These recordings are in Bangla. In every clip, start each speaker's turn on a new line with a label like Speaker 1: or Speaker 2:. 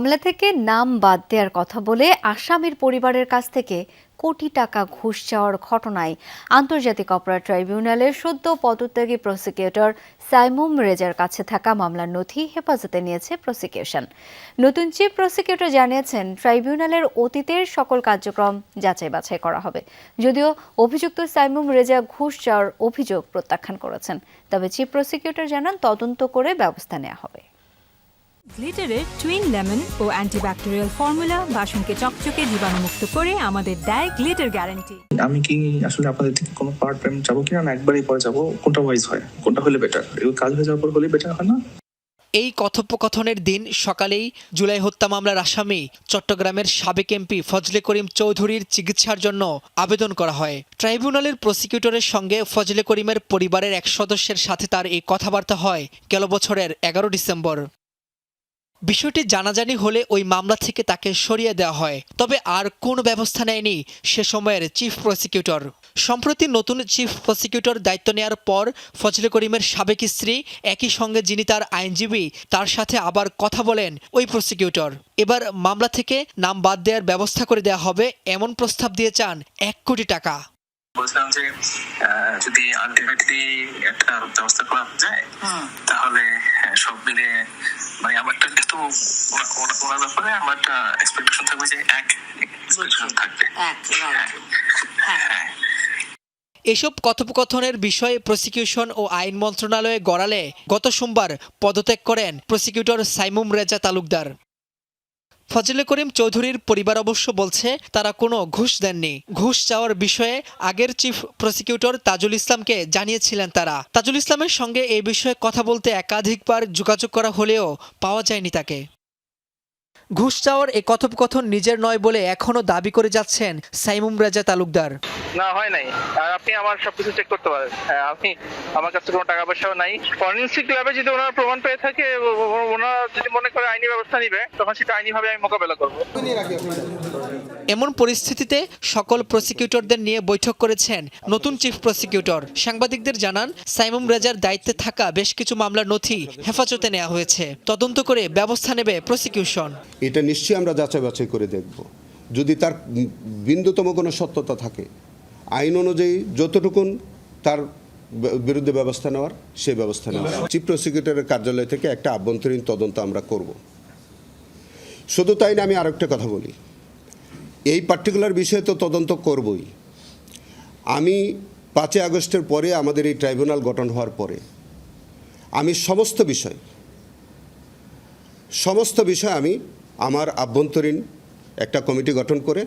Speaker 1: মামলা থেকে নাম বাদ দেওয়ার কথা বলে আসামির পরিবারের কাছ থেকে কোটি টাকা ঘুষ চাওয়ার ঘটনায় আন্তর্জাতিক অপরাধ ট্রাইব্যুনালের সদ্য পদত্যাগী প্রসিকিউটর সাইমুম রেজার কাছে থাকা মামলার নথি হেফাজতে নিয়েছে প্রসিকিউশন। নতুন চিফ প্রসিকিউটর জানিয়েছেন, ট্রাইব্যুনালের অতীতের সকল কার্যক্রম যাচাই বাছাই করা হবে। যদিও অভিযুক্ত সাইমুম রেজা ঘুষ চাওয়ার অভিযোগ প্রত্যাখ্যান করেছেন, তবে চিফ প্রসিকিউটর জানান তদন্ত করে ব্যবস্থা নেওয়া হবে।
Speaker 2: গ্লিটারের টুইন লেমন ও অ্যান্টিব্যাকটেরিয়াল ফর্মুলা বাসনকে চকচকে জীবাণুমুক্ত করে আমাদের দেয় গ্লিটার গ্যারান্টি।
Speaker 3: আমি কি আসলে আপনাদের থেকে কোনো পার্ট টাইম যাবো কিনা, না একবারই পরে যাবো? কোনটা ওয়াইজ হয়, কোনটা হলে বেটার? এই কাজ হয়ে যাওয়ার পর হলে বেটার হয় না?
Speaker 4: এই কথোপকথনের দিন সকালেই জুলাই হত্যা মামলার আসামি চট্টগ্রামের সাবেক এমপি ফজলে করিম চৌধুরীর চিকিৎসার জন্য আবেদন করা হয়। ট্রাইব্যুনালের প্রসিকিউটরের সঙ্গে ফজলে করিমের পরিবারের এক সদস্যের সাথে তার এই কথাবার্তা হয় গেল বছরের 11 ডিসেম্বর। বিষয়টি জানাজানি হলে ওই মামলা থেকে তাকে সরিয়ে দেওয়া হয়, তবে আর কোনো ব্যবস্থা নেয়নি সে সময়ের চিফ প্রসিকিউটর। সম্প্রতি নতুন চিফ প্রসিকিউটর দায়িত্ব নেওয়ার পর ফজলে করিমের সাবেক স্ত্রী, একই সঙ্গে যিনি তার আইনজীবী, তার সাথে আবার কথা বলেন ওই প্রসিকিউটর। এবার মামলা থেকে নাম বাদ দেওয়ার ব্যবস্থা করে দেওয়া হবে এমন প্রস্তাব দিয়ে চান 1 কোটি টাকা।
Speaker 3: বলছিলাম যে যদি আলটিমেটলি একটা ব্যবস্থা করা যায় তাহলে সব মিলে মানে আমারটা যেহেতু ওনার ব্যাপারে আমার একটা এক্সপেকটেশন থাকবে যে এক এক্সপেকটেশন থাকবে।
Speaker 4: এসব কথোপকথনের বিষয়ে প্রসিকিউশন ও আইন মন্ত্রণালয়ে গড়ালে গত সোমবার পদত্যাগ করেন প্রসিকিউটর সাইমুম রেজা তালুকদার। ফজলে করিম চৌধুরীর পরিবার অবশ্য বলছে তারা কোনো ঘুষ দেননি। ঘুষ চাওয়ার বিষয়ে আগের চিফ প্রসিকিউটর তাজুল ইসলামকে জানিয়েছিলেন তারা। তাজুল ইসলামের সঙ্গে এই বিষয়ে কথা বলতে একাধিকবার যোগাযোগ করা হলেও পাওয়া যায়নি তাকে। ঘুষ চাওয়ার এই কথোপকথন নিজের নয় বলে এখনও দাবি করে যাচ্ছেন সাইমুম রেজা তালুকদার।
Speaker 5: না, হয় নাই। আর আপনি আমার সবকিছু চেক করতে পারেন। আমি আমার কাছে কোনো টাকা পয়সাও নাই। ফরেনসিক ল্যাবে যদি ওনারা প্রমাণ পেয়ে থাকে, ওনারা যদি মনে করে আইনি ব্যবস্থা নিবে, তখন সেটা আইনিভাবে আমি মোকাবেলা করবো।
Speaker 4: এমন পরিস্থিতিতে সকল প্রসিকিউটরদের নিয়ে বৈঠক করেছেন নতুন চিফ প্রসিকিউটর। সাংবাদিকদের জানান, সাইমুম রেজার দায়িত্বে থাকা বেশ কিছু মামলার নথি হেফাজতে নেওয়া হয়েছে। তদন্ত করে ব্যবস্থা নেবে প্রসিকিউশন।
Speaker 6: এটা নিশ্চয়ই আমরা যাচাই বাছাই করে দেখব। যদি তার বিন্দুতম কোনো সত্যতা থাকে, আইন অনুযায়ী যতটুকুন তার বিরুদ্ধে ব্যবস্থা নেওয়ার সেই ব্যবস্থা নেওয়া। চিফ প্রসিকিউটরের কার্যালয় থেকে একটা আভ্যন্তরীণ তদন্ত আমরা করব। শুধু তাই না, আমি আরেকটা কথা বলি, এই পার্টিকুলার বিষয়ে তো তদন্ত করবই। আমি 5 আগস্টের পরে আমাদের এই ট্রাইব্যুনাল গঠন হওয়ার পরে আমি সমস্ত বিষয় আমি আমার আভ্যন্তরীণ একটা কমিটি গঠন করে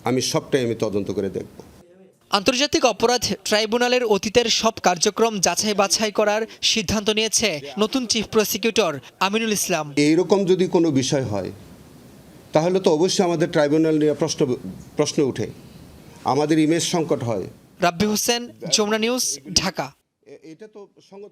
Speaker 6: আমি সবটাই তদন্ত করে দেখব।
Speaker 4: আন্তর্জাতিক অপরাধ ট্রাইব্যুনালের অতীতের সব কার্যক্রম যাচাই বাছাই করার সিদ্ধান্ত নিয়েছে নতুন চিফ প্রসিকিউটর আমিনুল ইসলাম।
Speaker 6: এইরকম যদি কোনো বিষয় হয় তাহলে তো অবশ্যই আমাদের ট্রাইব্যুনাল নিয়ে প্রশ্ন উঠে, আমাদের ইমেজ সংকট হয়।
Speaker 4: রাব্বি হোসেন, যমুনা নিউজ, ঢাকা।
Speaker 6: এটা তো সঙ্গত